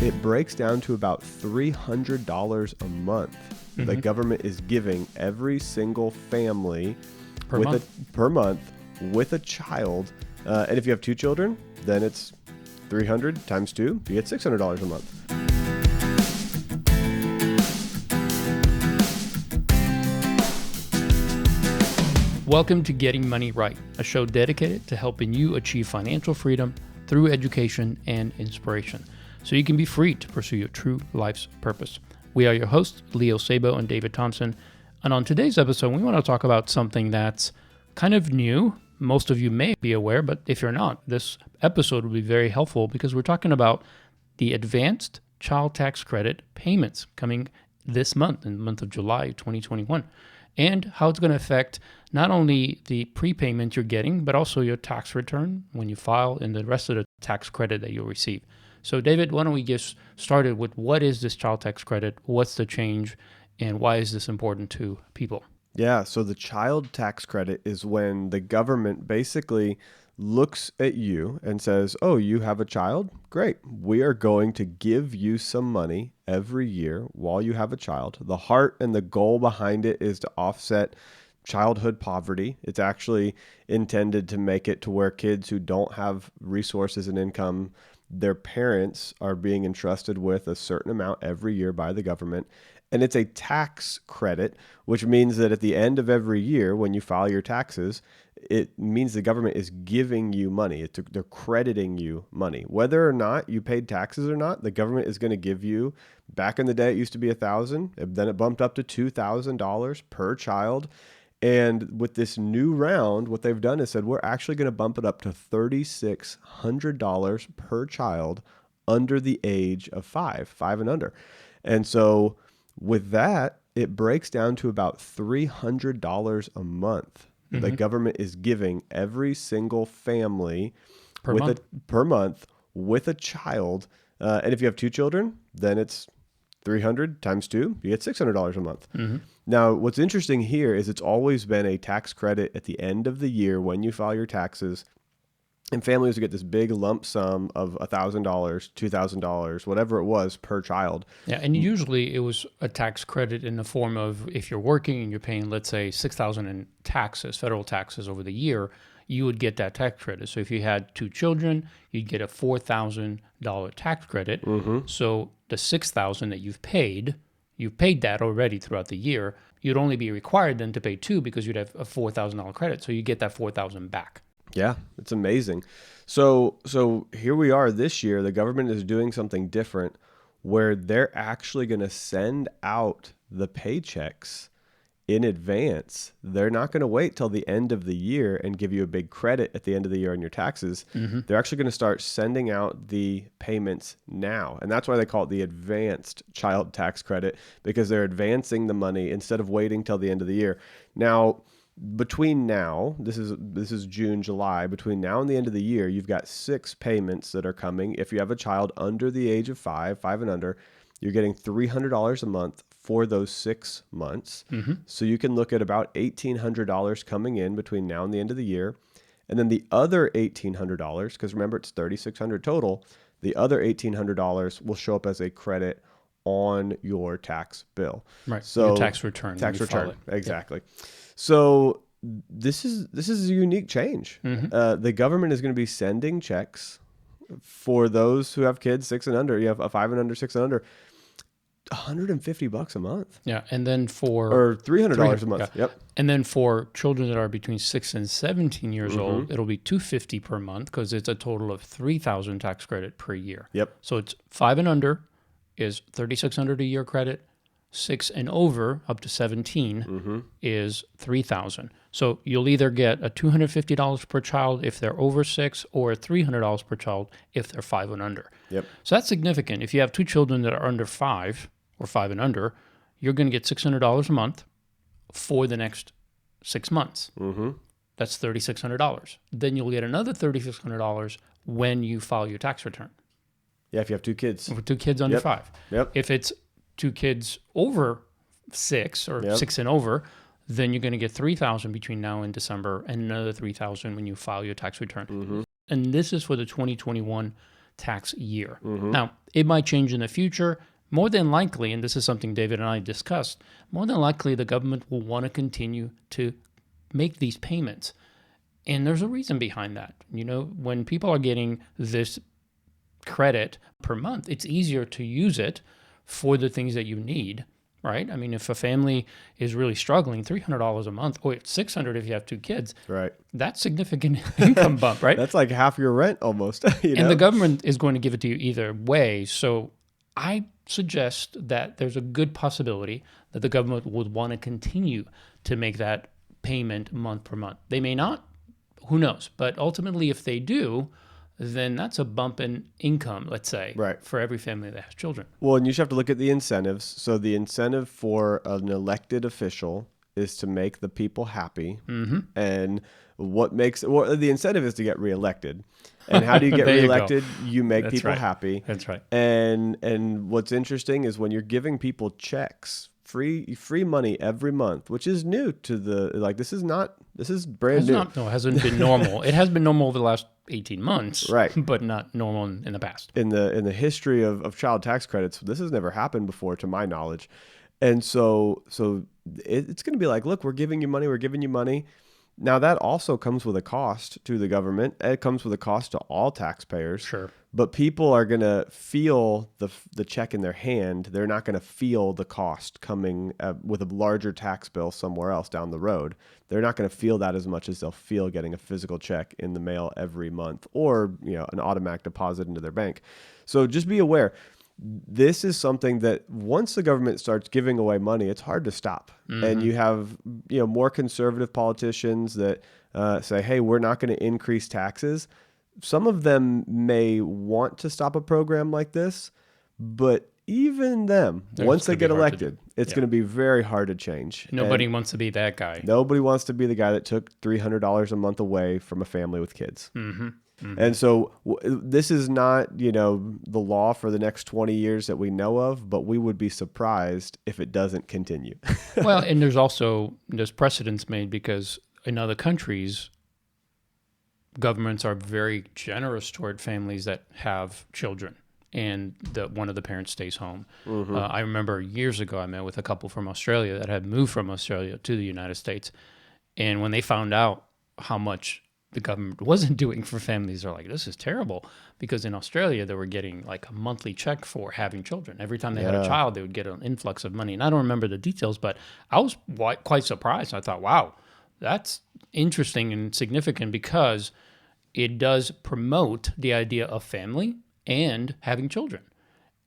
it breaks down to about $300 a month that the government is giving every single family per month with a child. And if you have two children, then it's 300 times 2, you get $600 a month. Welcome to Getting Money Right, a show dedicated to helping you achieve financial freedom through education and inspiration, so you can be free to pursue your true life's purpose. We are your hosts, Leo Sabo and David Thompson, and on today's episode, we want to talk about something that's kind of new. Most of you may be aware, but if you're not, this episode will be very helpful because we're talking about the advanced child tax credit payments coming this month, in the month of July 2021, and how it's going to affect not only the prepayment you're getting, but also your tax return when you file and the rest of the tax credit that you'll receive. So David, why don't we get started with what is this child tax credit, what's the change, and why is this important to people? Yeah, so the child tax credit is when the government basically looks at you and says, oh, you have a child? Great. We are going to give you some money every year while you have a child. The heart and the goal behind it is to offset childhood poverty. It's actually intended to make it to where kids who don't have resources and income, their parents are being entrusted with a certain amount every year by the government. And it's a tax credit, which means that at the end of every year, when you file your taxes, it means the government is giving you money. They're crediting you money. Whether or not you paid taxes or not, the government is going to give you, back in the day, it used to be $1,000. Then it bumped up to $2,000 per child. And with this new round, what they've done is said, we're actually going to bump it up to $3,600 per child under the age of five and under. And so with that, it breaks down to about $300 a month. The government is giving every single family per month with a child. And if you have two children, then it's 300 times 2, you get $600 a month. Now, what's interesting here is it's always been a tax credit at the end of the year when you file your taxes. And families would get this big lump sum of $1,000, $2,000, whatever it was per child. Yeah, and usually it was a tax credit in the form of if you're working and you're paying, let's say, $6,000 in taxes, federal taxes over the year, you would get that tax credit. So if you had two children, you'd get a $4,000 tax credit. So the $6,000 that you've paid that already throughout the year. You'd only be required then to pay two because you'd have a $4,000 credit. So you get that $4,000 back. Yeah, it's amazing. So here we are this year. The government is doing something different where they're actually going to send out the paychecks in advance. They're not going to wait till the end of the year and give you a big credit at the end of the year on your taxes. They're actually going to start sending out the payments now. And that's why they call it the advanced child tax credit, because they're advancing the money instead of waiting till the end of the year. Now, between now, this is June, July, between now and the end of the year, you've got 6 payments that are coming. If you have a child under the age of 5 and under, you're getting $300 a month for those 6 months. So you can look at about $1,800 coming in between now and the end of the year. And then the other $1,800, because remember it's $3,600 total, the other $1,800 will show up as a credit on your tax bill. Right. So your tax return. Exactly. Yep. So this is a unique change. The government is going to be sending checks for those who have kids 6 and under. You have a 5 and under, 6 and under, $150 a month. Yeah, and then or $300 a month. Yeah. Yep. And then for children that are between 6 and 17 years old, it'll be $250 per month because it's a total of $3,000 tax credit per year. Yep. So it's 5 and under is $3,600 a year credit. 6 and over, up to 17, is $3,000. So you'll either get a $250 per child if they're over 6, or $300 per child if they're 5 and under. Yep. So that's significant. If you have two children that are under 5 or 5 and under, you're going to get $600 a month for the next 6 months. That's $3,600. Then you'll get another $3,600 when you file your tax return. Yeah, if you have two kids. For two kids under 5. Yep. If it's two kids over 6 or 6 and over, then you're going to get $3,000 between now and December and another $3,000 when you file your tax return. And this is for the 2021 tax year. Now, it might change in the future. More than likely, and this is something David and I discussed, more than likely the government will want to continue to make these payments. And there's a reason behind that. When people are getting this credit per month, it's easier to use it for the things that you need, right? I mean, if a family is really struggling, $300 a month, or $600 if you have 2 kids, right? That's significant income bump, right? That's like half your rent almost. And the government is going to give it to you either way. So I suggest that there's a good possibility that the government would want to continue to make that payment month per month. They may not, who knows? But ultimately, if they do, then that's a bump in income, let's say, right, for every family that has children. Well, and you should have to look at the incentives. So the incentive for an elected official is to make the people happy. And the incentive is to get reelected. And how do you get reelected? You make people happy. That's right. And what's interesting is when you're giving people checks, free money every month, which is new to this is brand new. It hasn't been normal. It has been normal over the last 18 months, right? But not normal in the past. In the history of child tax credits, this has never happened before, to my knowledge. And so it's going to be like, look, we're giving you money. Now that also comes with a cost to the government. It comes with a cost to all taxpayers. Sure. But people are going to feel the check in their hand. They're not going to feel the cost coming with a larger tax bill somewhere else down the road. They're not going to feel that as much as they'll feel getting a physical check in the mail every month, or an automatic deposit into their bank. So just be aware. This is something that once the government starts giving away money, it's hard to stop. And you have more conservative politicians that say, hey, we're not going to increase taxes. Some of them may want to stop a program like this, but even them, once they get elected, it's going to be very hard to change. Nobody wants to be that guy. Nobody wants to be the guy that took $300 a month away from a family with kids. And so this is not, the law for the next 20 years that we know of, but we would be surprised if it doesn't continue. Well, and there's precedents made because in other countries, governments are very generous toward families that have children and one of the parents stays home. I remember years ago, I met with a couple from Australia that had moved from Australia to the United States. And when they found out how much the government wasn't doing for families, they're like, this is terrible. Because in Australia, they were getting like a monthly check for having children. Every time they had a child, they would get an influx of money. And I don't remember the details, but I was quite surprised. I thought, wow, that's interesting and significant because it does promote the idea of family and having children.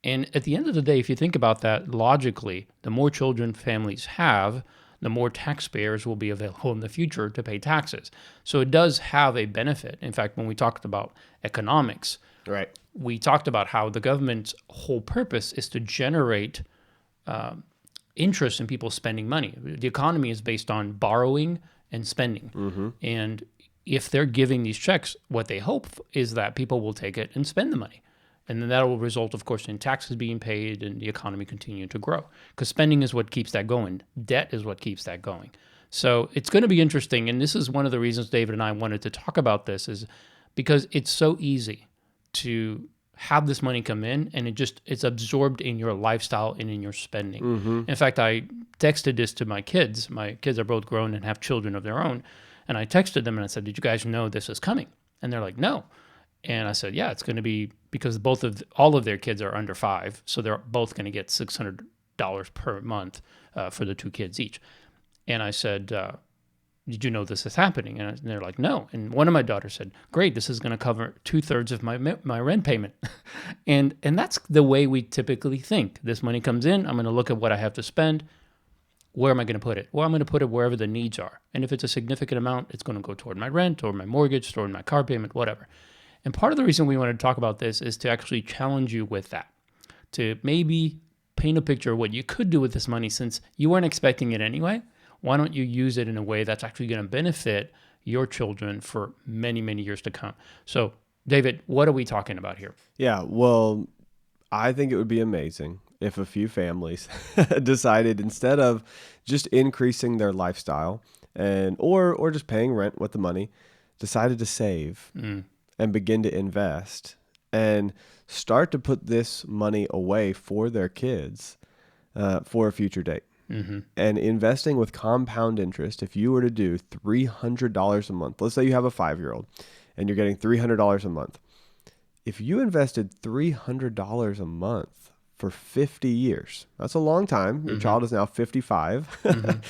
And at the end of the day, if you think about that logically, the more children families have, the more taxpayers will be available in the future to pay taxes. So it does have a benefit. In fact, when we talked about economics, right, we talked about how the government's whole purpose is to generate interest in people spending money. The economy is based on borrowing and spending. And if they're giving these checks, what they hope is that people will take it and spend the money. And then that will result, of course, in taxes being paid and the economy continuing to grow. Because spending is what keeps that going. Debt is what keeps that going. So it's going to be interesting. And this is one of the reasons David and I wanted to talk about this, is because it's so easy to have this money come in and it's absorbed in your lifestyle and in your spending. In fact, I texted this to my kids. My kids are both grown and have children of their own. And I texted them and I said, did you guys know this is coming? And they're like, no. And I said, yeah, it's going to be because all of their kids are under 5. So they're both going to get $600 per month for the 2 kids each. And I said, did you know this is happening? And they're like, no. And one of my daughters said, great, this is going to cover 2/3 of my rent payment. and that's the way we typically think. This money comes in, I'm going to look at what I have to spend. Where am I going to put it? Well, I'm going to put it wherever the needs are. And if it's a significant amount, it's going to go toward my rent or my mortgage, toward my car payment, whatever. And part of the reason we wanted to talk about this is to actually challenge you with that, to maybe paint a picture of what you could do with this money since you weren't expecting it anyway. Why don't you use it in a way that's actually going to benefit your children for many, many years to come? So, David, what are we talking about here? Yeah, well, I think it would be amazing if a few families decided, instead of just increasing their lifestyle or just paying rent with the money, decided to save and begin to invest and start to put this money away for their kids for a future date. Mm-hmm. And investing with compound interest, if you were to do $300 a month, let's say you have a 5-year-old and you're getting $300 a month. If you invested $300 a month for 50 years, that's a long time. Your child is now 55.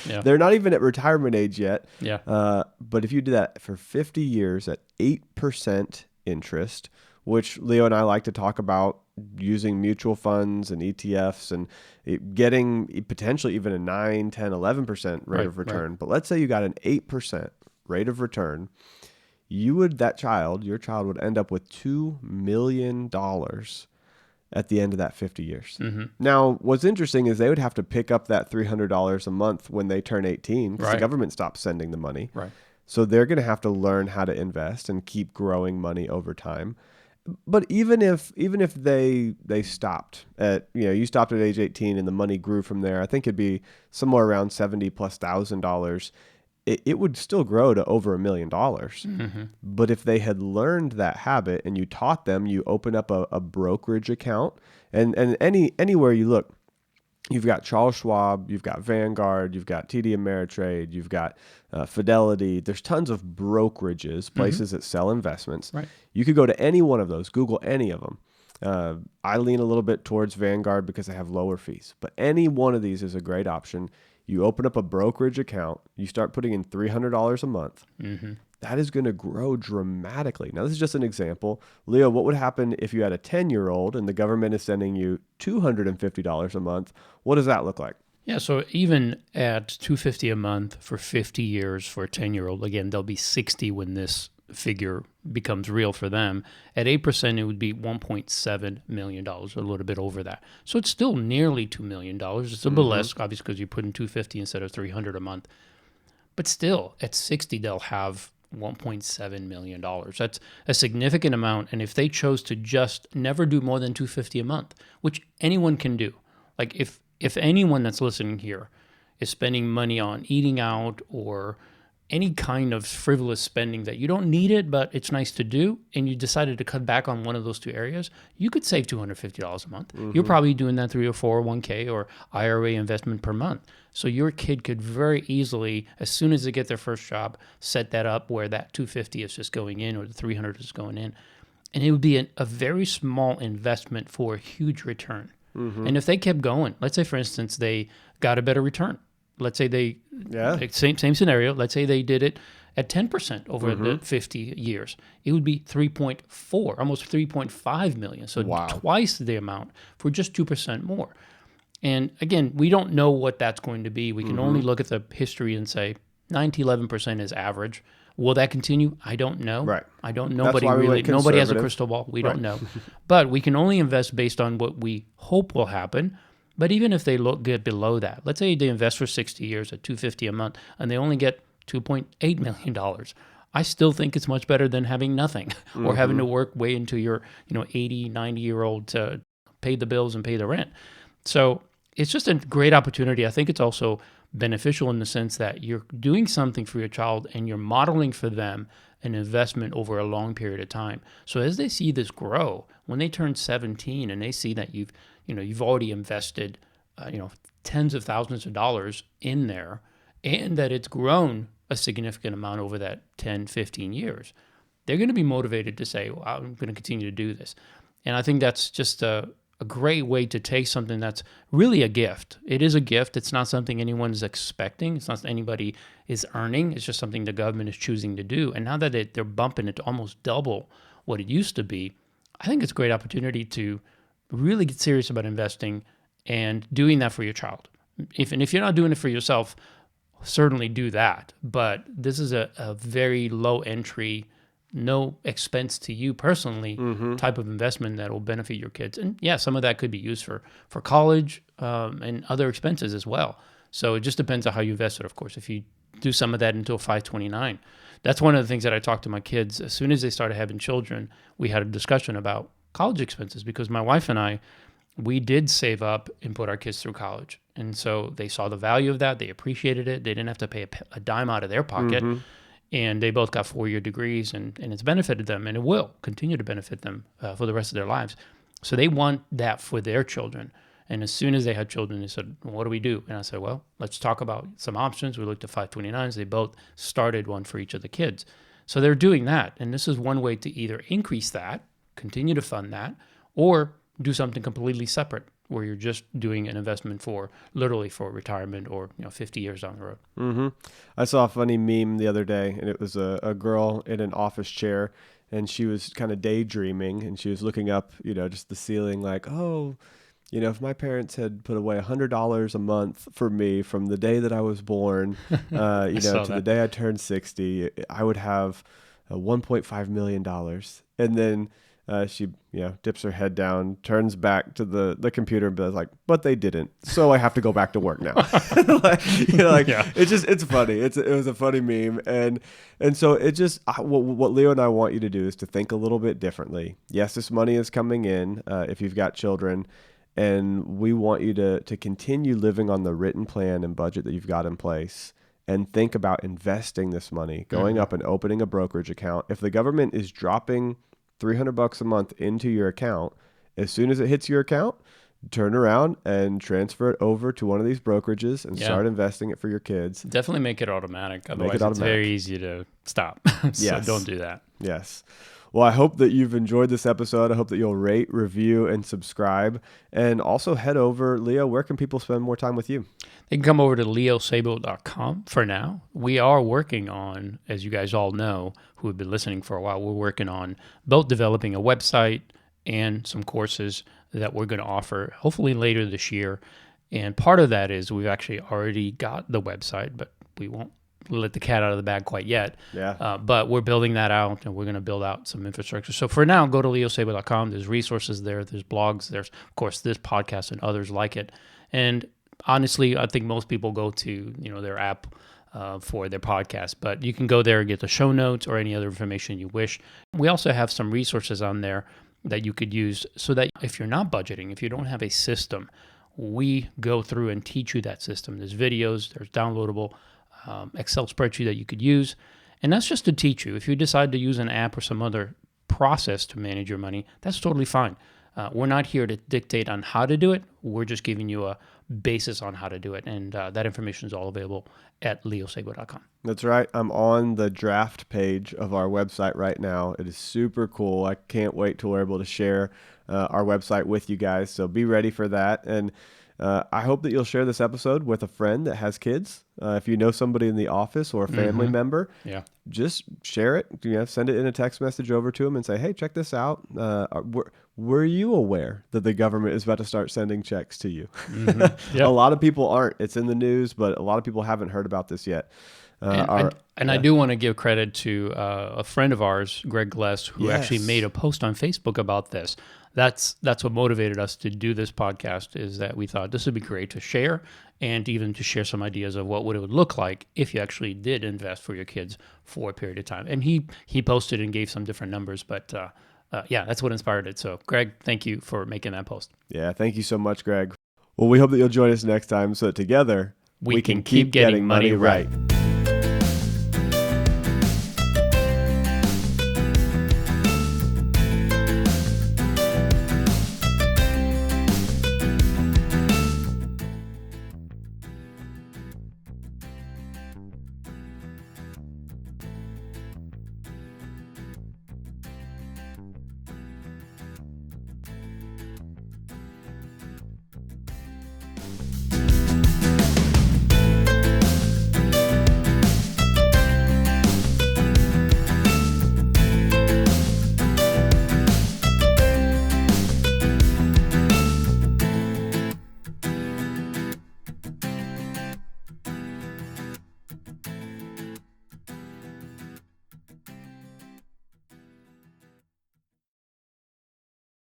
Yeah. They're not even at retirement age yet. Yeah. But if you do that for 50 years at 8% interest, which Leo and I like to talk about using mutual funds and ETFs and getting potentially even a 9, 10, 11% rate of return. But let's say you got an 8% rate of return. Your child would end up with $2 million at the end of that 50 years. Now, what's interesting is they would have to pick up that $300 a month when they turn 18 because the government stops sending the money. Right. So they're going to have to learn how to invest and keep growing money over time. But even if they stopped at, you stopped at age 18 and the money grew from there, I think it'd be somewhere around $70,000+. It would still grow to over $1 million. But if they had learned that habit and you taught them, you open up a brokerage account, and anywhere you look, you've got Charles Schwab, you've got Vanguard, you've got TD Ameritrade, you've got Fidelity. There's tons of brokerages, places that sell investments. Right. You could go to any one of those, Google any of them. I lean a little bit towards Vanguard because they have lower fees, but any one of these is a great option. You open up a brokerage account, you start putting in $300 a month. That is going to grow dramatically. Now, this is just an example. Leo, what would happen if you had a 10-year-old and the government is sending you $250 a month? What does that look like? Yeah, so even at $250 a month for 50 years for a 10-year-old, again, they'll be 60 when this figure becomes real for them. At 8%, it would be $1.7 million, a little bit over that. So it's still nearly $2 million. It's a bit less, obviously, because you put in $250 instead of $300 a month. But still, at 60, they'll have $1.7 million. That's a significant amount. And if they chose to just never do more than $250 a month, which anyone can do, like if anyone that's listening here is spending money on eating out or any kind of frivolous spending that you don't need it, but it's nice to do, and you decided to cut back on one of those two areas, you could save $250 a month. You're probably doing that through your 401k or IRA investment per month. So your kid could very easily, as soon as they get their first job, set that up where that 250 is just going in or the 300 is going in. And it would be a very small investment for a huge return. And if they kept going, let's say, for instance, they got a better return. Let's say same scenario. Let's say they did it at 10% over the 50 years. It would be 3.4, almost 3.5 million. So twice the amount for just 2% more. And again, we don't know what that's going to be. We can only look at the history and say 9 to 11% is average. Will that continue? I don't know. Right. I don't. Nobody has a crystal ball. We don't know. But we can only invest based on what we hope will happen. But even if they get below that, let's say they invest for 60 years at $250 a month and they only get $2.8 million, I still think it's much better than having nothing or having to work way into your 80, 90-year-old to pay the bills and pay the rent. So it's just a great opportunity. I think it's also beneficial in the sense that you're doing something for your child and you're modeling for them an investment over a long period of time. So as they see this grow, when they turn 17 and they see that you've already invested, tens of thousands of dollars in there and that it's grown a significant amount over that 10, 15 years, they're going to be motivated to say, well, I'm going to continue to do this. And I think that's just a great way to take something that's really a gift. It is a gift. It's not something anyone is expecting. It's not anybody is earning. It's just something the government is choosing to do. And now that they're bumping it to almost double what it used to be, I think it's a great opportunity to really get serious about investing and doing that for your child. If you're not doing it for yourself, certainly do that. But this is a very low entry, no expense to you personally type of investment that will benefit your kids. And yeah, some of that could be used for college and other expenses as well. So it just depends on how you invest it, of course. If you do some of that until 529, that's one of the things that I talk to my kids. As soon as they started having children, we had a discussion about college expenses because my wife and I, we did save up and put our kids through college. And so they saw the value of that. They appreciated it. They didn't have to pay a dime out of their pocket. and they both got 4-year degrees, and it's benefited them, and it will continue to benefit them for the rest of their lives. So they want that for their children. And as soon as they had children, they said, well, what do we do? And I said, well, let's talk about some options. We looked at 529s. They both started one for each of the kids. So they're doing that. And this is one way to either increase that, continue to fund that, or do something completely separate where you're just doing an investment for literally for retirement or 50 years down the road. Mm-hmm. I saw a funny meme the other day, and it was a girl in an office chair, and she was kind of daydreaming, and she was looking up, just the ceiling like, oh, if my parents had put away $100 a month for me from the day that I was born, to the day I turned 60, I would have $1.5 million. And then she, dips her head down, turns back to the computer and is like, but they didn't. So I have to go back to work now. Yeah. It's funny. It was a funny meme. And so it just, what Leo and I want you to do is to think a little bit differently. Yes, this money is coming in if you've got children. And we want you to continue living on the written plan and budget that you've got in place, and think about investing this money, going up and opening a brokerage account. If the government is dropping $300 a month into your account, as soon as it hits your account, turn around and transfer it over to one of these brokerages and start investing it for your kids. Definitely make it automatic. Otherwise, it's very easy to stop. So don't do that. Yes. Well, I hope that you've enjoyed this episode. I hope that you'll rate, review, and subscribe. And also head over, Leo, where can people spend more time with you? They can come over to leosabo.com for now. We are working on, as you guys all know, who have been listening for a while, we're working on both developing a website and some courses that we're going to offer hopefully later this year. And part of that is we've actually already got the website, but we won't let the cat out of the bag quite yet. Yeah. But we're building that out, and we're going to build out some infrastructure. So for now, go to leosabo.com. There's resources there. There's blogs. There's, of course, this podcast and others like it. And honestly, I think most people go to their app for their podcast, but you can go there and get the show notes or any other information you wish. We also have some resources on there that you could use so that if you're not budgeting, if you don't have a system, we go through and teach you that system. There's videos, there's downloadable Excel spreadsheet that you could use. And that's just to teach you. If you decide to use an app or some other process to manage your money, that's totally fine. We're not here to dictate on how to do it. We're just giving you a basis on how to do it. And that information is all available at leosabo.com. That's right. I'm on the draft page of our website right now. It is super cool. I can't wait till we're able to share our website with you guys. So be ready for that. And I hope that you'll share this episode with a friend that has kids. If you know somebody in the office or a family member, just share it. Send it in a text message over to them and say, hey, check this out. Were you aware that the government is about to start sending checks to you? Yep. A lot of people aren't. It's in the news, but a lot of people haven't heard about this yet. I do want to give credit to a friend of ours, Greg Gless, who actually made a post on Facebook about this. That's what motivated us to do this podcast, is that we thought this would be great to share, and even to share some ideas of what it would look like if you actually did invest for your kids for a period of time. And he posted and gave some different numbers, but that's what inspired it. So Greg, thank you for making that post. Yeah, thank you so much, Greg. Well, we hope that you'll join us next time so that together we can keep getting money right.